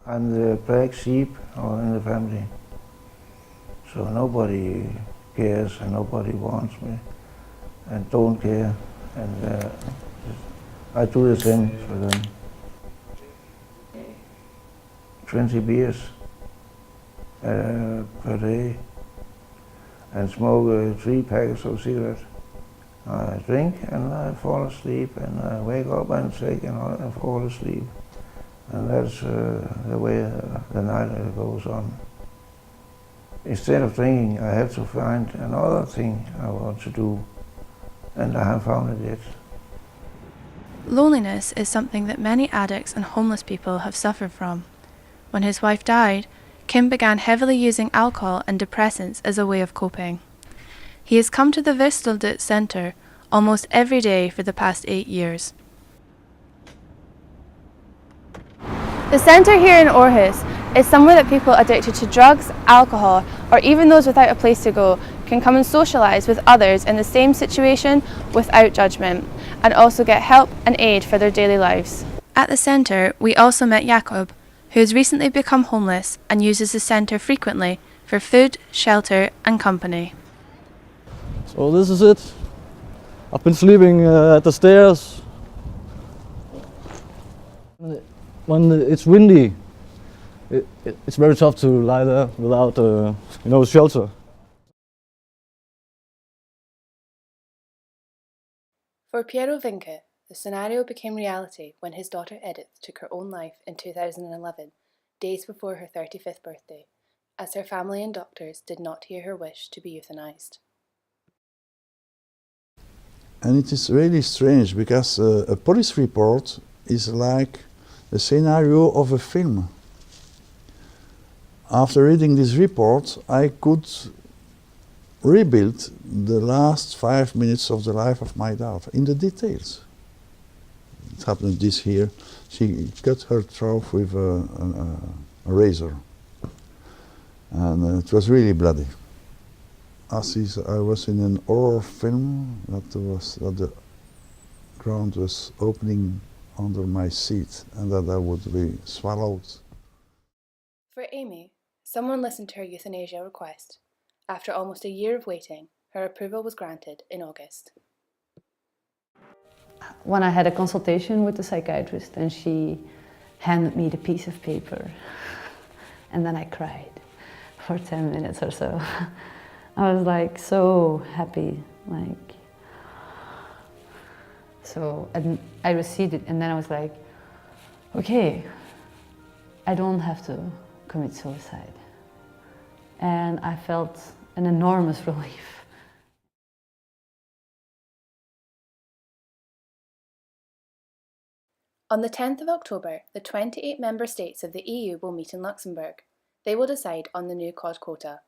I'm the black sheep in the family, so nobody cares and nobody wants me and don't care, and I do the same for them. 20 beers per day and smoke 3 packets of cigarettes. I drink and I fall asleep and I wake up and take and I fall asleep. And that's the way the night goes on. Instead of drinking, I have to find another thing I want to do, and I have found it yet. Loneliness is something that many addicts and homeless people have suffered from. When his wife died, Kim began heavily using alcohol and depressants as a way of coping. He has come to the Visteldet Centre almost every day for the past 8 years. The centre here in Aarhus is somewhere that people addicted to drugs, alcohol, or even those without a place to go can come and socialise with others in the same situation without judgment, and also get help and aid for their daily lives. At the centre, we also met Jakob, who has recently become homeless and uses the centre frequently for food, shelter and company. So this is it. I've been sleeping at the stairs. When it's windy, it's very tough to lie there without shelter. For Piero Vinke, the scenario became reality when his daughter Edith took her own life in 2011, days before her 35th birthday, as her family and doctors did not hear her wish to be euthanized. And it is really strange because a police report is like the scenario of a film. After reading this report, I could rebuild the last 5 minutes of the life of my daughter in the details. It happened this here. She cut her throat with a razor, and it was really bloody. As I was in an horror film that the ground was opening under my seat and that I would be swallowed. For Amy, someone listened to her euthanasia request. After almost a year of waiting, her approval was granted in August. When I had a consultation with the psychiatrist and she handed me the piece of paper and then I cried for 10 minutes or so. I was like so happy, and I received it and then I was like, okay, I don't have to commit suicide. And I felt an enormous relief. On the 10th of October, the 28 member states of the EU will meet in Luxembourg. They will decide on the new cod quota.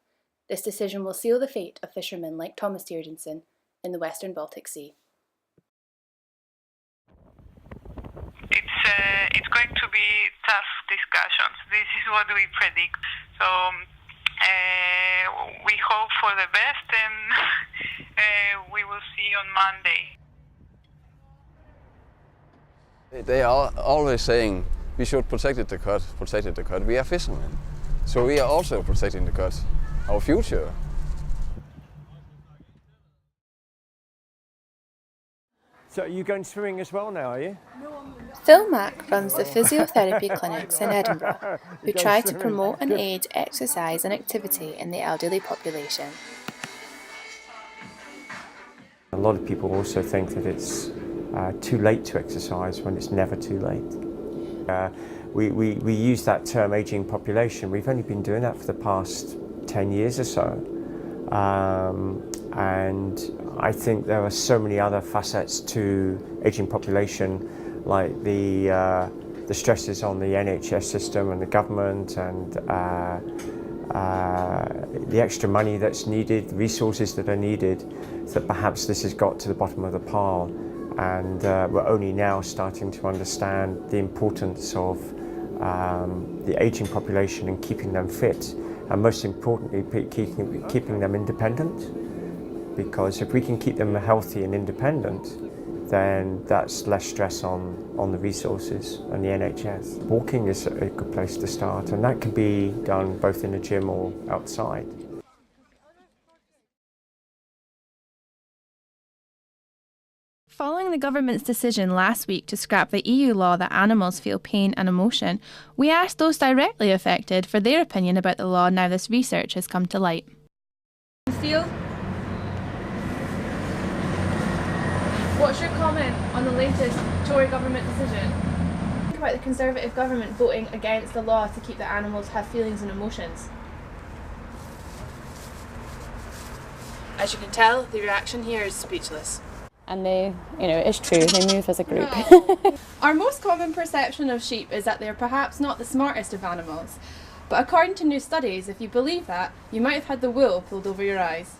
This decision will seal the fate of fishermen like Thomas Tierdensen in the Western Baltic Sea. It's going to be tough discussions. This is what we predict. So we hope for the best, and we will see on Monday. They are always saying we should protect the cod. We are fishermen, so we are also protecting the cod, our future. So you're going swimming as well now, are you? Phil Mack runs the physiotherapy clinics in Edinburgh, who try to promote and aid exercise and activity in the elderly population. A lot of people also think that it's too late to exercise when it's never too late. We use that term ageing population. We've only been doing that for the past 10 years or so. And I think there are so many other facets to ageing population, like the stresses on the NHS system and the government, and the extra money that's needed, the resources that are needed, that perhaps this has got to the bottom of the pile. And we're only now starting to understand the importance of the ageing population and keeping them fit, and most importantly, keeping them independent. Because if we can keep them healthy and independent, then that's less stress on the resources and the NHS. Walking is a good place to start, and that can be done both in a gym or outside. Following the government's decision last week to scrap the EU law that animals feel pain and emotion, we asked those directly affected for their opinion about the law now this research has come to light. What's your comment on the latest Tory government decision? Think about the Conservative government voting against the law to keep the animals have feelings and emotions. As you can tell, the reaction here is speechless. And they, it's true, they move as a group. Our most common perception of sheep is that they are perhaps not the smartest of animals. But according to new studies, if you believe that, you might have had the wool pulled over your eyes.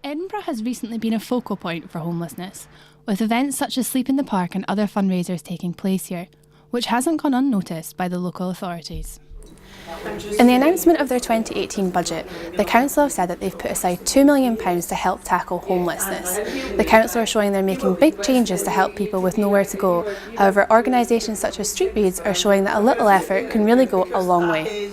Edinburgh has recently been a focal point for homelessness, with events such as Sleep in the Park and other fundraisers taking place here, which hasn't gone unnoticed by the local authorities. In the announcement of their 2018 budget, the council have said that they've put aside £2 million to help tackle homelessness. The council are showing they're making big changes to help people with nowhere to go. However, organisations such as Street Reads are showing that a little effort can really go a long way.